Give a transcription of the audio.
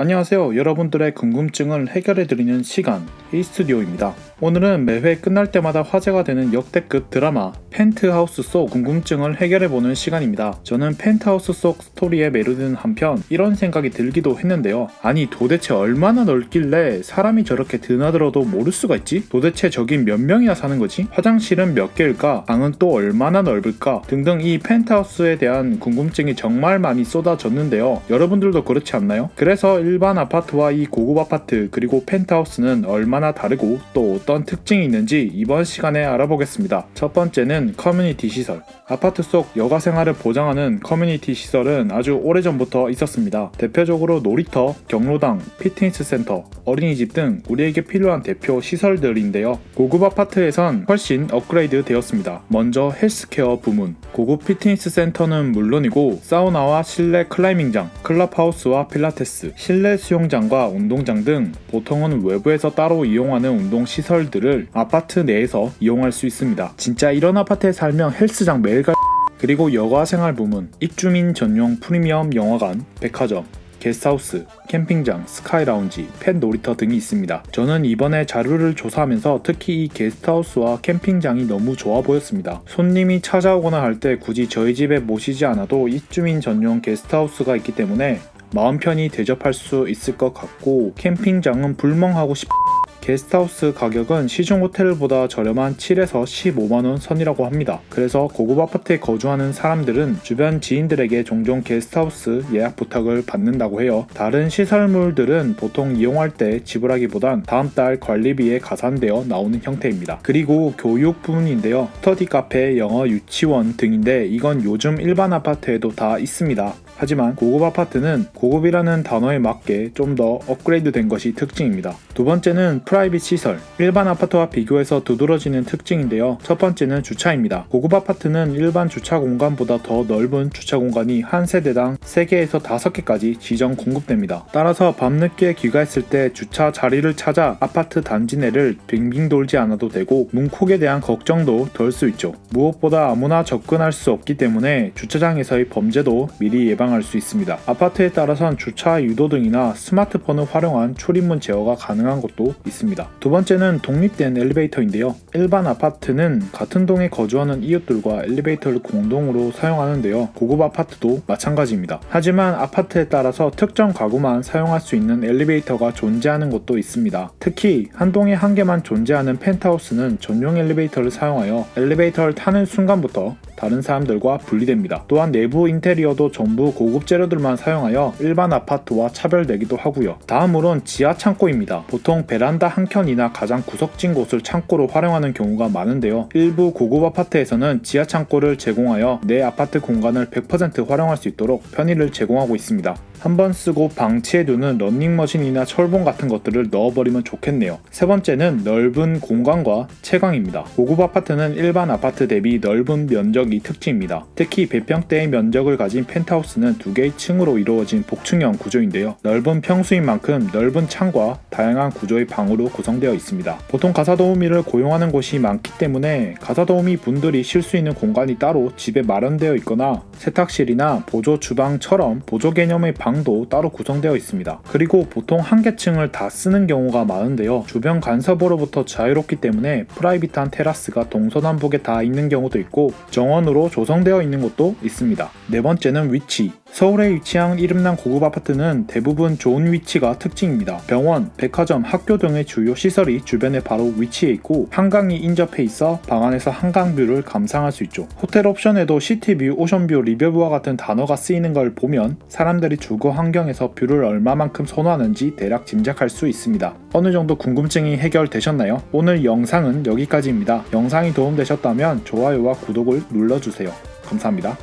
안녕하세요. 여러분들의 궁금증을 해결해드리는 시간 H스튜디오입니다. 오늘은 매회 끝날 때마다 화제가 되는 역대급 드라마 펜트하우스 속 궁금증을 해결해보는 시간입니다. 저는 펜트하우스 속 스토리에 매료되는 한편 이런 생각이 들기도 했는데요. 아니 도대체 얼마나 넓길래 사람이 저렇게 드나들어도 모를 수가 있지? 도대체 저긴 몇 명이나 사는 거지? 화장실은 몇 개일까? 방은 또 얼마나 넓을까? 등등 이 펜트하우스에 대한 궁금증이 정말 많이 쏟아졌는데요. 여러분들도 그렇지 않나요? 그래서 일반 아파트와 이 고급 아파트 그리고 펜트하우스는 얼마나 다르고 또 어떤 특징이 있는지 이번 시간에 알아보겠습니다. 첫 번째는 커뮤니티 시설. 아파트 속 여가 생활을 보장하는 커뮤니티 시설은 아주 오래전부터 있었습니다. 대표적으로 놀이터, 경로당, 피트니스 센터, 어린이집 등 우리에게 필요한 대표 시설들인데요. 고급 아파트에선 훨씬 업그레이드 되었습니다. 먼저 헬스케어 부문. 고급 피트니스 센터는 물론이고 사우나와 실내 클라이밍장, 클럽하우스와 필라테스, 실내 수영장과 운동장 등 보통은 외부에서 따로 이용하는 운동 시설들을 아파트 내에서 이용할 수 있습니다. 진짜 이런 아파트에 살면 헬스장 매일 갈. 그리고 여가생활 부문, 입주민 전용 프리미엄 영화관, 백화점, 게스트하우스, 캠핑장, 스카이라운지, 펫 놀이터 등이 있습니다. 저는 이번에 자료를 조사하면서 특히 이 게스트하우스와 캠핑장이 너무 좋아 보였습니다. 손님이 찾아오거나 할 때 굳이 저희 집에 모시지 않아도 입주민 전용 게스트하우스가 있기 때문에 마음 편히 대접할 수 있을 것 같고, 캠핑장은 불멍하고 게스트하우스 가격은 시중 호텔보다 저렴한 7에서 15만원 선이라고 합니다. 그래서 고급 아파트에 거주하는 사람들은 주변 지인들에게 종종 게스트하우스 예약 부탁을 받는다고 해요. 다른 시설물들은 보통 이용할 때 지불하기보단 다음 달 관리비에 가산되어 나오는 형태입니다. 그리고 교육 부문인데요. 스터디 카페, 영어 유치원 등인데 이건 요즘 일반 아파트에도 다 있습니다. 하지만 고급 아파트는 고급이라는 단어에 맞게 좀 더 업그레이드 된 것이 특징입니다. 두 번째는 프라이빗 시설. 일반 아파트와 비교해서 두드러지는 특징인데요. 첫 번째는 주차입니다. 고급 아파트는 일반 주차 공간보다 더 넓은 주차 공간이 한 세대당 3개에서 5개까지 지정 공급됩니다. 따라서 밤늦게 귀가했을 때 주차 자리를 찾아 아파트 단지 내를 빙빙 돌지 않아도 되고 문콕에 대한 걱정도 덜 수 있죠. 무엇보다 아무나 접근할 수 없기 때문에 주차장에서의 범죄도 미리 예방할 수 있습니다. 아파트에 따라선 주차 유도 등이나 스마트폰을 활용한 출입문 제어가 가능한 곳도 있습니다. 두 번째는 독립된 엘리베이터인데요. 일반 아파트는 같은 동에 거주하는 이웃들과 엘리베이터를 공동으로 사용하는데요. 고급 아파트도 마찬가지입니다. 하지만 아파트에 따라서 특정 가구만 사용할 수 있는 엘리베이터가 존재하는 곳도 있습니다. 특히 한 동에 한 개만 존재하는 펜트하우스는 전용 엘리베이터를 사용하여 엘리베이터를 타는 순간부터 다른 사람들과 분리됩니다. 또한 내부 인테리어도 전부 고급 재료들만 사용하여 일반 아파트와 차별되기도 하고요. 다음으론 지하 창고입니다. 보통 베란다 한 켠이나 가장 구석진 곳을 창고로 활용하는 경우가 많은데요. 일부 고급 아파트에서는 지하 창고를 제공하여 내 아파트 공간을 100% 활용할 수 있도록 편의를 제공하고 있습니다. 한번 쓰고 방치해두는 러닝머신이나 철봉 같은 것들을 넣어버리면 좋겠네요. 세 번째는 넓은 공간과 채광입니다. 고급 아파트는 일반 아파트 대비 넓은 면적이 특징입니다. 특히 100평대의 면적을 가진 펜트하우스는 2개의 층으로 이루어진 복층형 구조인데요. 넓은 평수인 만큼 넓은 창과 다양한 구조의 방으로 구성되어 있습니다. 보통 가사도우미를 고용하는 곳이 많기 때문에 가사도우미 분들이 쉴 수 있는 공간이 따로 집에 마련되어 있거나 세탁실이나 보조 주방처럼 보조 개념의 방도 따로 구성되어 있습니다. 그리고 보통 한 개 층을 다 쓰는 경우가 많은데요. 주변 간섭으로부터 자유롭기 때문에 프라이빗한 테라스가 동서남북에 다 있는 경우도 있고 정원으로 조성되어 있는 곳도 있습니다. 네 번째는 위치. 서울에 위치한 이름난 고급 아파트는 대부분 좋은 위치가 특징입니다. 병원, 백화점, 학교 등의 주요 시설이 주변에 바로 위치해 있고 한강이 인접해 있어 방 안에서 한강뷰를 감상할 수 있죠. 호텔 옵션에도 시티뷰, 오션뷰, 리버뷰와 같은 단어가 쓰이는 걸 보면 사람들이 주거 환경에서 뷰를 얼마만큼 선호하는지 대략 짐작할 수 있습니다. 어느 정도 궁금증이 해결되셨나요? 오늘 영상은 여기까지입니다. 영상이 도움되셨다면 좋아요와 구독을 눌러주세요. 감사합니다.